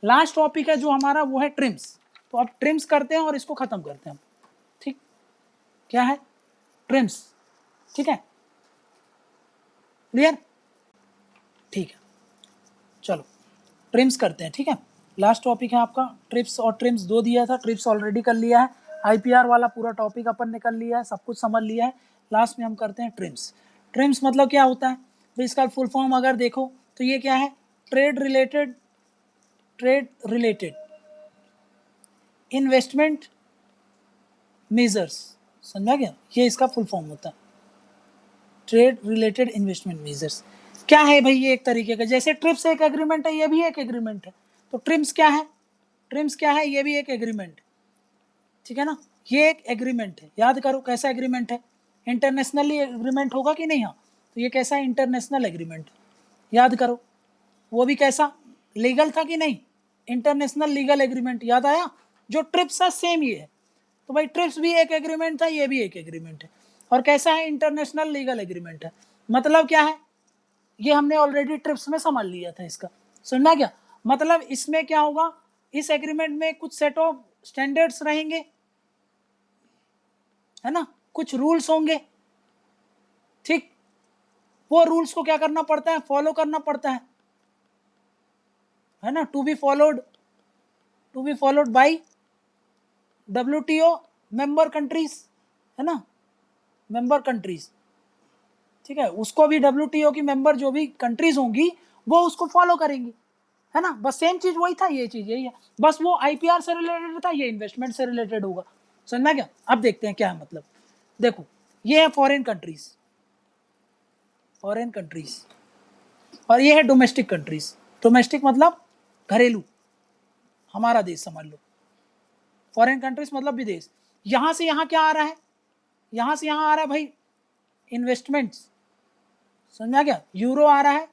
Last topic है जो हमारा वो है ट्रिम्स। तो अब ट्रिम्स करते हैं और इसको खत्म करते हैं। ठीक, क्या है ट्रिम्स, ठीक है, क्लियर, ठीक है, चलो ट्रिम्स करते हैं। ठीक है, लास्ट टॉपिक है आपका ट्रिप्स, और ट्रिम्स 2 दिया था, ट्रिप्स ऑलरेडी कर लिया है, आईपीआर वाला पूरा टॉपिक अपन ने कर लिया है, सब कुछ समझ लिया है। लास्ट में हम करते हैं ट्रिम्स। ट्रिम्स मतलब क्या होता है, तो इसका फुल फॉर्म अगर देखो तो ये क्या है, ट्रेड रिलेटेड इन्वेस्टमेंट मेजर्स, समझा गया, ये इसका फुल फॉर्म होता है, ट्रेड रिलेटेड इन्वेस्टमेंट मेजर्स। क्या है भाई, ये एक तरीके का, जैसे ट्रिप्स एक एग्रीमेंट है, ये भी एक एग्रीमेंट है, तो ट्रिम्स क्या है, ट्रिम्स क्या है, ये भी एक एग्रीमेंट, ठीक है ना, ये एक एग्रीमेंट है। याद करो कैसा एग्रीमेंट है, इंटरनेशनली एग्रीमेंट होगा कि नहीं, हाँ, तो ये कैसा इंटरनेशनल एग्रीमेंट, याद करो, वो भी कैसा लीगल था कि नहीं, इंटरनेशनल लीगल एग्रीमेंट, याद आया, जो ट्रिप्स है सेम ये है, तो भाई ट्रिप्स भी एक एग्रीमेंट था, ये भी एक एग्रीमेंट है, और कैसा है, इंटरनेशनल लीगल एग्रीमेंट है। मतलब क्या है, ये हमने ऑलरेडी ट्रिप्स में समझ लिया था इसका, सुनना क्या, मतलब इसमें क्या होगा, इस एग्रीमेंट में कुछ सेट ऑफ स्टैंडर्ड्स रहेंगे, है ना, कुछ रूल्स होंगे, ठीक, वो रूल्स को क्या करना पड़ता है, फॉलो करना पड़ता है ना, to be followed by WTO member countries, है ना, मेंबर कंट्रीज, ठीक है, उसको भी WTO की मेंबर जो भी कंट्रीज होंगी वो उसको फॉलो करेंगी, है ना, बस सेम चीज वही था, ये चीज यही है, बस वो आईपीआर से रिलेटेड था, ये इन्वेस्टमेंट से रिलेटेड होगा, समझना क्या। अब देखते हैं क्या है, मतलब देखो ये है फॉरेन कंट्रीज, और ये है डोमेस्टिक कंट्रीज, डोमेस्टिक मतलब घरेलू, हमारा देश समझ लो, फॉरेन कंट्रीज मतलब विदेश। यहां से यहां क्या आ रहा है, यहां से यहां आ रहा है भाई इन्वेस्टमेंट्स, समझा क्या, यूरो आ रहा है,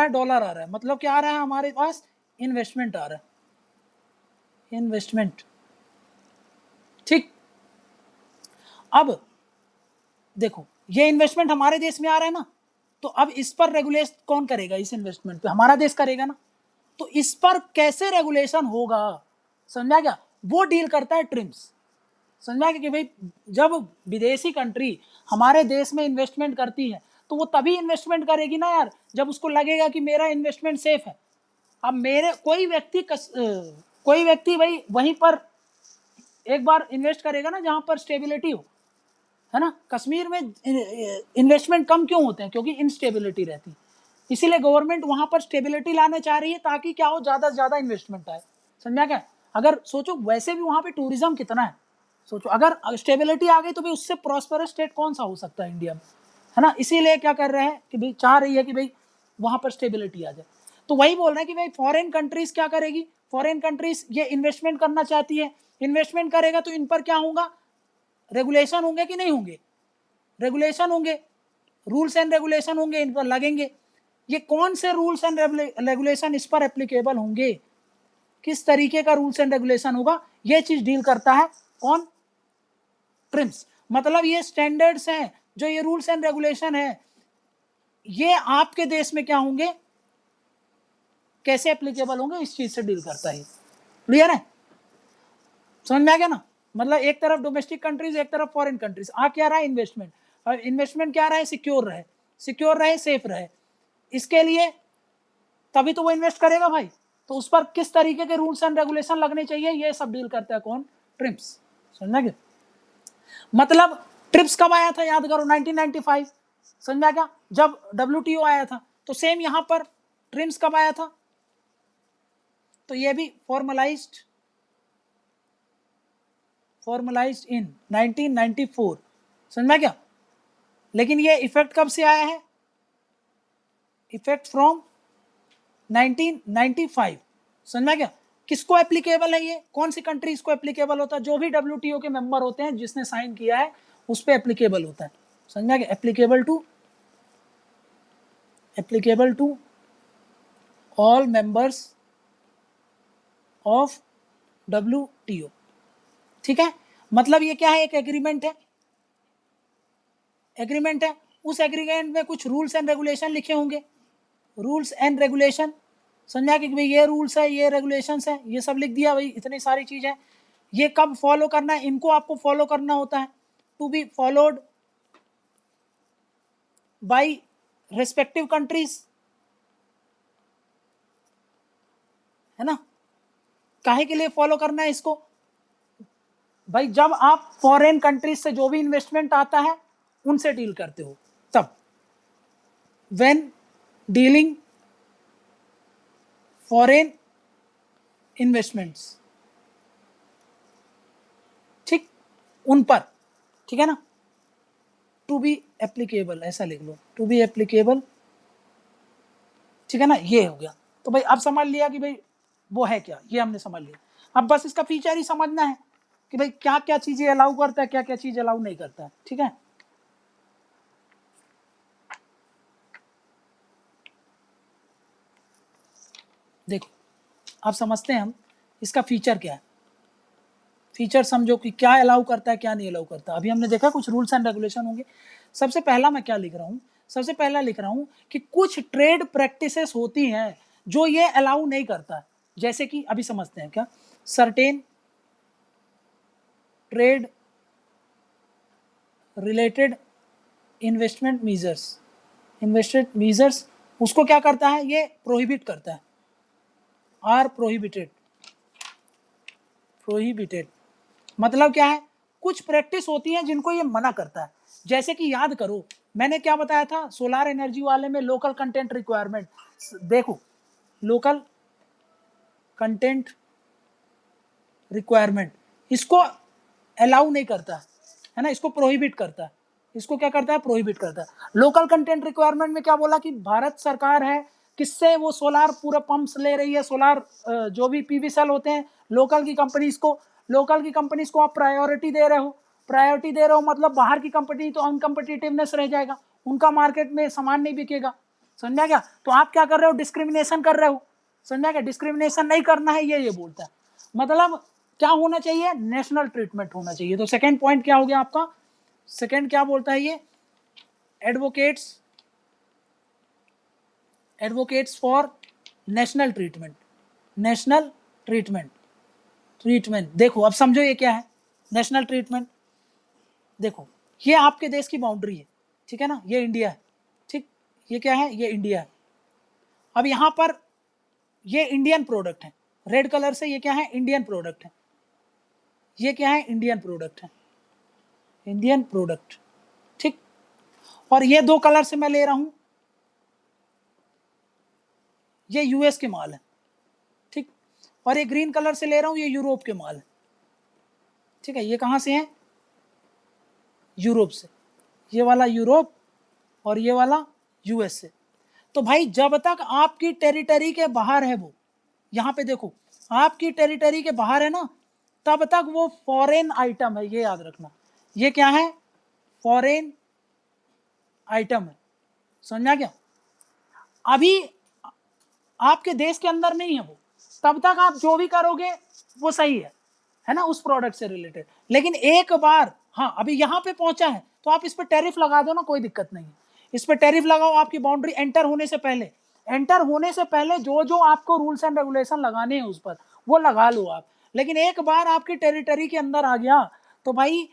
डॉलर आ रहा है, मतलब क्या आ रहा है हमारे पास, इन्वेस्टमेंट आ रहा है, इन्वेस्टमेंट, ठीक। अब देखो ये इन्वेस्टमेंट हमारे देश में आ रहा है ना, तो अब इस पर रेगुलेट कौन करेगा, इस इन्वेस्टमेंट पे हमारा देश करेगा ना, तो इस पर कैसे रेगुलेशन होगा, समझा क्या, वो डील करता है ट्रिम्स, समझा कि भाई जब विदेशी कंट्री हमारे देश में इन्वेस्टमेंट करती है तो वो तभी इन्वेस्टमेंट करेगी ना यार, जब उसको लगेगा कि मेरा इन्वेस्टमेंट सेफ है। अब मेरे कोई व्यक्ति भाई वहीं पर एक बार इन्वेस्ट करेगा ना जहां पर स्टेबिलिटी हो, है ना, कश्मीर में इन्वेस्टमेंट कम क्यों होते हैं, क्योंकि इनस्टेबिलिटी रहती है, इसीलिए गवर्नमेंट वहां पर स्टेबिलिटी लाने चाह रही है ताकि क्या हो, ज्यादा से ज्यादा इन्वेस्टमेंट आए, समझा क्या। अगर सोचो वैसे भी वहां पे टूरिज्म कितना है, सोचो अगर स्टेबिलिटी आ गई तो भाई उससे प्रॉस्परस स्टेट कौन सा हो सकता है इंडिया में, है ना, इसीलिए क्या कर रहे हैं कि भाई चाह रही है कि भाई वहां पर स्टेबिलिटी आ जाए। तो वही बोल रहे हैं कि भाई फॉरेन कंट्रीज क्या करेगी, फॉरेन कंट्रीज ये इन्वेस्टमेंट करना चाहती है, इन्वेस्टमेंट करेगा तो इन पर क्या होगा, रेगुलेशन होंगे कि नहीं होंगे, रेगुलेशन होंगे, रूल्स एंड रेगुलेशन होंगे, इन पर लगेंगे। ये कौन से रूल्स एंड रेगुलेशन इस पर एप्लीकेबल होंगे, किस तरीके का रूल्स एंड रेगुलेशन होगा, ये चीज डील करता है कौन, ट्रिम्स। मतलब ये स्टैंडर्ड्स हैं, जो ये रूल्स एंड रेगुलेशन है, ये आपके देश में क्या होंगे, कैसे एप्लीकेबल होंगे, इस चीज से डील करता है। क्लियर है, समझ में आ गया ना, मतलब एक तरफ डोमेस्टिक कंट्रीज, एक तरफ फॉरेन कंट्रीज, आ क्या रहा है इन्वेस्टमेंट, और इन्वेस्टमेंट क्या रहा है, सिक्योर रहे, सेफ रहे, इसके लिए तभी तो वो इन्वेस्ट करेगा भाई, तो उस पर किस तरीके के रूल्स एंड रेगुलेशन लगने चाहिए, ये सब डील करता है कौन, ट्रिप्स, समझना क्या। मतलब ट्रिप्स कब आया था, याद करो 1995, समझा क्या, जब WTO आया था, तो सेम यहां पर ट्रिप्स कब आया था, तो ये भी फॉर्मलाइज्ड इन 1994, समझा क्या। लेकिन ये इफेक्ट कब से आया है, इफेक्ट फ्रॉम 1995, समझा क्या। किसको एप्लीकेबल है, ये कौन सी कंट्रीज को एप्लीकेबल होता है, जो भी WTO के मेंबर होते हैं, जिसने साइन किया है उस पर एप्लीकेबल होता है, समझा क्या, applicable to all members of WTO, ठीक है। मतलब ये क्या है, एक एग्रीमेंट है, उस एग्रीमेंट में कुछ रूल्स एंड रेगुलेशन लिखे होंगे, रूल्स एंड रेगुलेशन, समझा कि भाई ये रूल्स है, ये रेगुलेशंस है, ये सब लिख दिया भाई, इतनी सारी चीजें। ये कब फॉलो करना है, इनको आपको फॉलो करना होता है, to be followed by respective countries, है ना। काहे के लिए फॉलो करना है इसको भाई, जब आप फॉरेन कंट्रीज से जो भी इन्वेस्टमेंट आता है उनसे डील करते हो तब, व्हेन डीलिंग फॉरेन इन्वेस्टमेंट्स, ठीक, उन पर, ठीक है ना। टू बी एप्लीकेबल ऐसा लिख लो, टू बी एप्लीकेबल, ठीक है ना, ये हो गया। तो भाई अब समझ लिया कि भाई वो है क्या, ये हमने समझ लिया। अब बस इसका फीचर ही समझना है कि भाई क्या क्या चीजें अलाउ करता है, क्या क्या चीज अलाउ नहीं करता है, ठीक है। देखो अब समझते हैं हम इसका फीचर क्या है। फीचर समझो कि क्या अलाउ करता है, क्या नहीं अलाउ करता। अभी हमने देखा कुछ रूल्स एंड रेगुलेशन होंगे। सबसे पहला मैं क्या लिख रहा हूँ, सबसे पहला लिख रहा हूँ कि कुछ ट्रेड प्रैक्टिसेस होती हैं जो ये अलाउ नहीं करता है। जैसे कि अभी समझते हैं क्या, certain trade related investment measures, investment measures उसको क्या करता है, ये प्रोहिबिट करता है, आर प्रोहिबिटेड, प्रोहिबिटेड मतलब क्या है, कुछ प्रैक्टिस होती है जिनको ये मना करता है। जैसे कि याद करो मैंने क्या बताया था सोलार एनर्जी वाले में, लोकल कंटेंट रिक्वायरमेंट। देखो लोकल कंटेंट रिक्वायरमेंट इसको अलाउ नहीं करता है ना, इसको प्रोहिबिट करता है। इसको क्या करता है, प्रोहिबिट करता है। लोकल कंटेंट रिक्वायरमेंट में क्या बोला कि भारत सरकार है, किससे वो सोलार पूरा पंप्स ले रही है, सोलार जो भी पीवी सेल होते हैं लोकल की कंपनीज को, लोकल की कंपनीज को आप प्रायोरिटी दे रहे हो। प्रायोरिटी दे रहे हो मतलब बाहर की कंपनी तो अनकम्पिटिटिवनेस रह जाएगा, उनका मार्केट में सामान नहीं बिकेगा, समझा क्या। तो आप क्या कर रहे हो, डिस्क्रिमिनेशन कर रहे हो, समझा क्या। डिस्क्रिमिनेशन नहीं करना है, ये बोलता है। मतलब क्या होना चाहिए, नेशनल ट्रीटमेंट होना चाहिए। तो सेकेंड पॉइंट क्या हो गया आपका, सेकेंड क्या बोलता है ये, advocates, advocates for national treatment, national treatment, treatment. देखो अब समझो ये क्या है नेशनल ट्रीटमेंट। देखो ये आपके देश की बाउंड्री है, ठीक है ना, ये इंडिया है, ठीक, ये क्या है, ये इंडिया है। अब यहां पर ये इंडियन प्रोडक्ट है, रेड कलर से ये क्या है, इंडियन प्रोडक्ट है, ये क्या है, इंडियन प्रोडक्ट है, इंडियन प्रोडक्ट, ठीक। और ये दो कलर से मैं ले रहा हूं, ये यूएस के माल है, ठीक। और ये ग्रीन कलर से ले रहा हूं, ये यूरोप के माल है, ठीक है। ये कहां से है, यूरोप से, ये वाला यूरोप और ये वाला यूएस से। तो भाई जब तक आपकी टेरिटरी के बाहर है वो, यहां पे देखो आपकी टेरिटरी के बाहर है ना, तब तक वो फॉरेन आइटम है, ये याद रखना। ये क्या है, फॉरेन आइटम है, समझा क्या। अभी आपके देश के अंदर नहीं है वो, तब तक आप जो भी करोगे वो सही है ना, उस प्रोडक्ट से रिलेटेड। लेकिन एक बार हाँ अभी यहाँ पे पहुंचा है तो आप इस पर टैरिफ लगा दो ना, कोई दिक्कत नहीं है। इस पर टैरिफ लगाओ, आपकी बाउंड्री एंटर होने से पहले, एंटर होने से पहले जो जो आपको रूल्स एंड रेगुलेशन लगाने हैं उस पर वो लगा लो आप। लेकिन एक बार आपकी टेरिटरी के अंदर आ गया तो भाई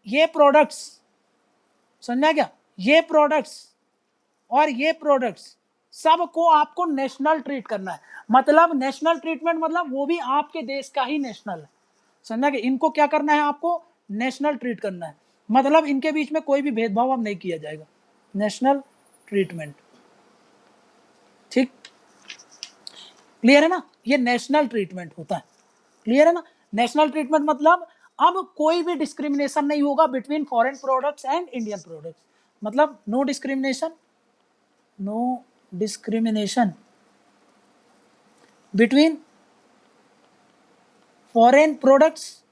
ये प्रोडक्ट्स, समझा क्या, ये प्रोडक्ट्स और ये प्रोडक्ट्स सबको आपको नेशनल ट्रीट करना है। मतलब नेशनल ट्रीटमेंट मतलब वो भी आपके देश का ही नेशनल है, समझा कि इनको क्या करना है, आपको नेशनल ट्रीट करना है। मतलब इनके बीच में कोई भी भेदभाव अब नहीं किया जाएगा, नेशनल ट्रीटमेंट, ठीक, क्लियर है ना। ये नेशनल ट्रीटमेंट होता है, क्लियर है ना। नेशनल ट्रीटमेंट मतलब अब कोई भी डिस्क्रिमिनेशन नहीं होगा between foreign products and Indian products. मतलब no discrimination, no discrimination between foreign products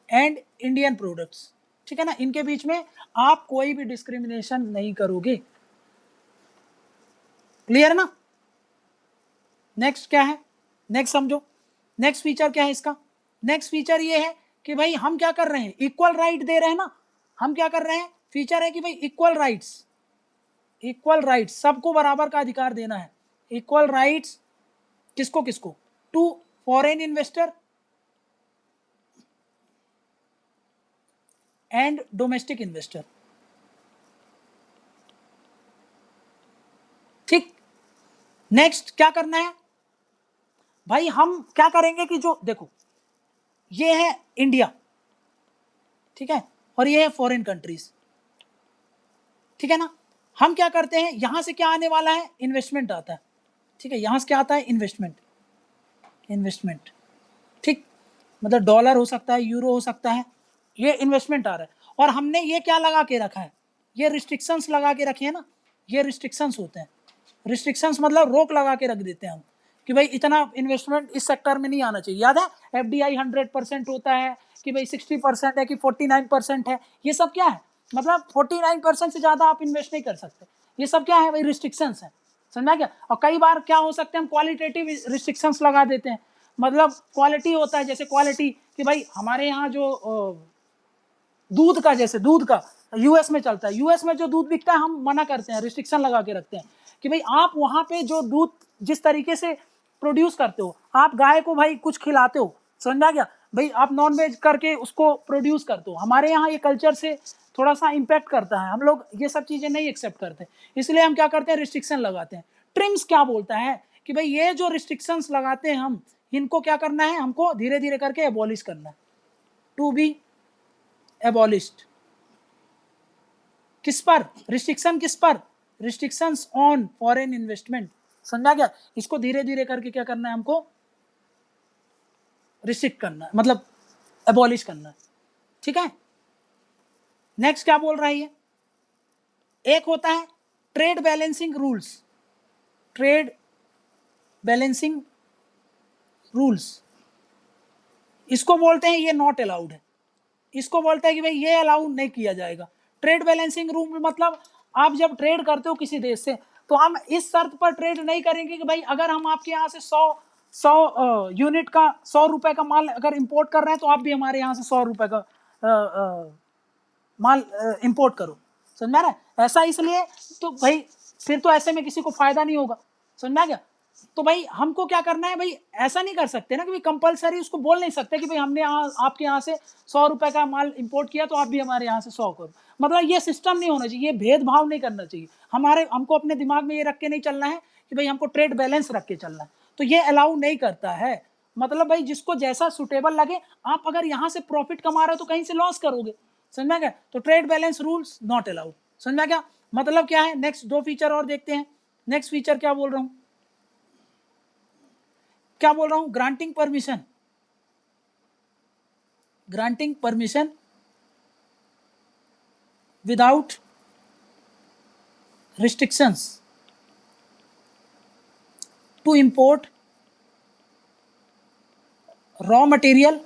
and Indian products, ठीक है ना। इनके बीच में आप कोई भी डिस्क्रिमिनेशन नहीं करोगे, क्लियर है ना। नेक्स्ट क्या है, नेक्स्ट समझो, नेक्स्ट फीचर क्या है इसका। नेक्स्ट फीचर ये है कि भाई हम क्या कर रहे हैं, इक्वल राइट दे रहे हैं ना। हम क्या कर रहे हैं, फीचर है कि भाई इक्वल राइट्स, इक्वल राइट्स, सबको बराबर का अधिकार देना है, इक्वल राइट्स किसको किसको, to foreign investor and domestic investor. ठीक, नेक्स्ट क्या करना है भाई, हम क्या करेंगे कि जो देखो ये है इंडिया, ठीक है, और ये है फॉरेन कंट्रीज, ठीक है ना। हम क्या करते हैं, यहां से क्या आने वाला है, इन्वेस्टमेंट आता है, ठीक है, यहां से क्या आता है, इन्वेस्टमेंट, इन्वेस्टमेंट, ठीक, मतलब डॉलर हो सकता है, यूरो हो सकता है, ये इन्वेस्टमेंट आ रहा है। और हमने ये क्या लगा के रखा है, ये रिस्ट्रिक्शंस लगा के रखे हैं ना, ये रिस्ट्रिक्शंस होते हैं। रिस्ट्रिक्शंस मतलब रोक लगा के रख देते हैं हम कि भाई इतना इन्वेस्टमेंट इस सेक्टर में नहीं आना चाहिए। याद है FDI 100% होता है कि भाई 60% है कि 49% है, ये सब क्या है, मतलब 49% से ज़्यादा आप इन्वेस्ट नहीं कर सकते, ये सब क्या है भाई, रिस्ट्रिक्शंस है, समझा क्या। और कई बार क्या हो सकते हैं, हम क्वालिटेटिव रिस्ट्रिक्शंस लगा देते हैं, मतलब क्वालिटी होता है, जैसे क्वालिटी कि भाई हमारे यहाँ जो दूध का, जैसे दूध का US में चलता है, US में जो दूध बिकता है हम मना करते हैं, रिस्ट्रिक्शन लगा के रखते हैं कि भाई आप वहाँ पे जो दूध जिस तरीके से प्रोड्यूस करते हो, आप गाय को भाई कुछ खिलाते हो, समझा गया भाई, आप नॉन वेज करके उसको प्रोड्यूस करते हो, हमारे यहाँ ये कल्चर से थोड़ा सा इम्पैक्ट करता है, हम लोग ये सब चीज़ें नहीं एक्सेप्ट करते, इसलिए हम क्या करते हैं, रिस्ट्रिक्शन लगाते हैं। ट्रिम्स क्या बोलता है कि भाई ये जो रिस्ट्रिक्शंस लगाते हैं हम, इनको क्या करना है, हमको धीरे धीरे करके एबॉलिश करना है, टू बी एबॉलिश्ड। किस पर रिस्ट्रिक्शन, किस पर, रिस्ट्रिक्शंस ऑन फॉरेन इन्वेस्टमेंट, समझा गया। इसको धीरे धीरे करके क्या करना है, हमको रिस्ट्रिक्ट करना है, मतलब एबॉलिश करना है, ठीक है। नेक्स्ट क्या बोल रहा है ये, एक होता है trade balancing rules, trade balancing rules, इसको बोलते हैं ये नॉट अलाउड है, इसको बोलते हैं कि भाई ये अलाउ नहीं किया जाएगा। ट्रेड बैलेंसिंग रूल मतलब आप जब ट्रेड करते हो किसी देश से, तो हम इस शर्त पर ट्रेड नहीं करेंगे कि भाई अगर हम आपके यहाँ से 100 यूनिट का 100 रुपए का माल अगर इंपोर्ट कर रहे हैं, तो आप भी हमारे यहाँ से 100 रुपए का माल इंपोर्ट करो, समझ में आ रहा है। ऐसा इसलिए तो भाई फिर तो ऐसे में किसी को फायदा नहीं होगा, समझ में आ गया। तो भाई हमको क्या करना है भाई, ऐसा नहीं कर सकते ना कि भाई कंपलसरी उसको बोल नहीं सकते कि भाई हमने आपके यहाँ से 100 रुपए का माल इंपोर्ट किया तो आप भी हमारे यहाँ से 100 करो, मतलब ये सिस्टम नहीं होना चाहिए, ये भेदभाव नहीं करना चाहिए। हमको अपने दिमाग में ये रख के नहीं चलना है कि भाई हमको ट्रेड बैलेंस रख के चलना है, तो ये अलाउ नहीं करता है। मतलब भाई जिसको जैसा सुटेबल लगे, आप अगर यहाँ से प्रॉफिट कमा रहे हो तो कहीं से लॉस करोगे, समझ में गया। तो trade balance rules not allowed, समझ में गया मतलब क्या है। नेक्स्ट दो फीचर और देखते हैं। नेक्स्ट फीचर क्या बोल रहा हूँ, क्या बोल रहा हूं, granting permission, granting permission without restrictions to import raw material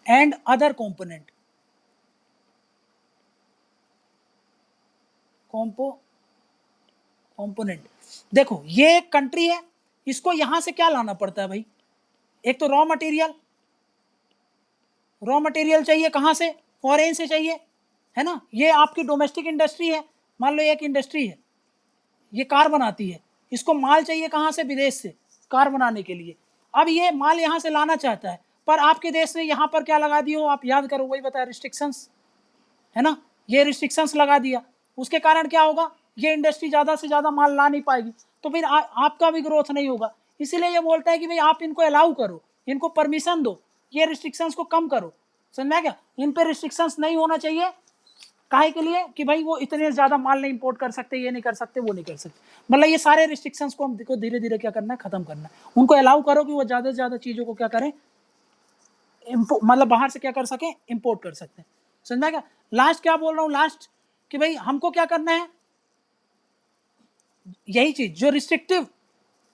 and other component, component. देखो ये एक कंट्री है, इसको यहां से क्या लाना पड़ता है भाई, एक तो रॉ मटेरियल चाहिए, कहां से, फॉरेन से चाहिए, है ना। ये आपकी डोमेस्टिक इंडस्ट्री है, मान लो एक इंडस्ट्री है, ये कार बनाती है, इसको माल चाहिए कहां से, विदेश से, कार बनाने के लिए। अब ये माल यहां से लाना चाहता है, पर आपके देश ने यहां पर क्या लगा दिया, आप याद करो, वही बताया, रिस्ट्रिक्शंस, है ना। ये रिस्ट्रिक्शंस लगा दिया, उसके कारण क्या होगा, ये इंडस्ट्री ज़्यादा से ज़्यादा माल ला नहीं पाएगी, तो फिर आपका भी ग्रोथ नहीं होगा। इसीलिए ये बोलता है कि भाई आप इनको अलाउ करो, इनको परमिशन दो, ये रिस्ट्रिक्शंस को कम करो, समझा क्या। इन पे रिस्ट्रिक्शंस नहीं होना चाहिए, काहे के लिए कि भाई वो इतने ज़्यादा माल नहीं इंपोर्ट कर सकते, ये नहीं कर सकते, वो नहीं कर सकते, मतलब ये सारे रिस्ट्रिक्शंस को हमको धीरे धीरे क्या करना है, खत्म करना है। उनको अलाउ करो कि वो ज़्यादा से ज़्यादा चीज़ों को क्या करें, मतलब बाहर से क्या कर सकें, इंपोर्ट कर सकते हैं, समझा क्या। लास्ट क्या बोल रहा हूँ, लास्ट कि भाई हमको क्या करना है, यही चीज जो रिस्ट्रिक्टिव,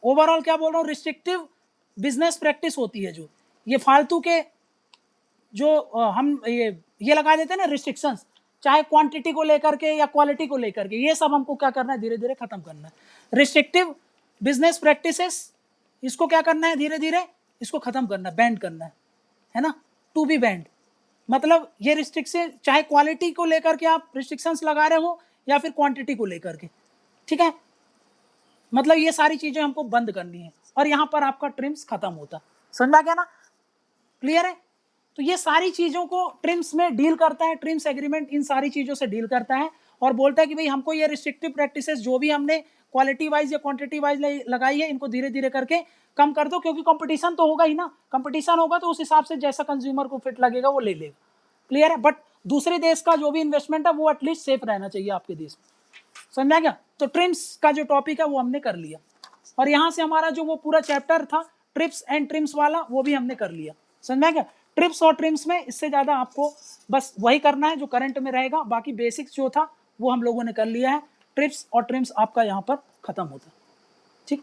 ओवरऑल क्या बोल रहा हूँ, रिस्ट्रिक्टिव बिजनेस प्रैक्टिस होती है, जो ये फालतू के जो हम ये लगा देते हैं ना रिस्ट्रिक्शंस, चाहे क्वांटिटी को लेकर के या क्वालिटी को लेकर के, ये सब हमको क्या करना है, धीरे धीरे खत्म करना है। रिस्ट्रिक्टिव बिजनेस प्रैक्टिसेस, इसको क्या करना है, धीरे धीरे इसको खत्म करना है, बैंड करना है ना, टू बी बैंड। मतलब ये रिस्ट्रिक्शन चाहे क्वालिटी को लेकर के आप रिस्ट्रिक्शंस लगा रहे हो या फिर क्वांटिटी को लेकर के, ठीक है। मतलब ये सारी चीजें हमको बंद करनी है, और यहाँ पर आपका ट्रिम्स खत्म होता। समझ में आ गया ना? क्लियर है? तो ये सारी चीजों को ट्रिम्स में डील करता है, ट्रिम्स एग्रीमेंट इन सारी चीजों से डील करता है और बोलता है कि भाई हमको ये रिस्ट्रिक्टिव प्रैक्टिसेस जो भी हमने क्वालिटी वाइज या क्वांटिटी वाइज लगाई है, इनको धीरे धीरे करके कम कर दो, क्योंकि कंपटीशन तो होगा ही ना। कंपटीशन होगा तो उस हिसाब से जैसा कंज्यूमर को फिट लगेगा वो ले लेगा। क्लियर है? बट दूसरे देश का जो भी इन्वेस्टमेंट है वो एटलीस्ट सेफ रहना चाहिए आपके देश में। समझ में आ गया? तो ट्रिम्स का जो टॉपिक है वो हमने कर लिया, और यहां से हमारा जो वो पूरा चैप्टर था ट्रिप्स एंड ट्रिम्स वाला वो भी हमने कर लिया। समझ में आ गया? ट्रिप्स और ट्रिम्स में इससे ज्यादा आपको बस वही करना है जो करंट में रहेगा, बाकी बेसिक्स जो था वो हम लोगों ने कर लिया है। ट्रिप्स और ट्रिम्स आपका यहाँ पर खत्म होता है। ठीक।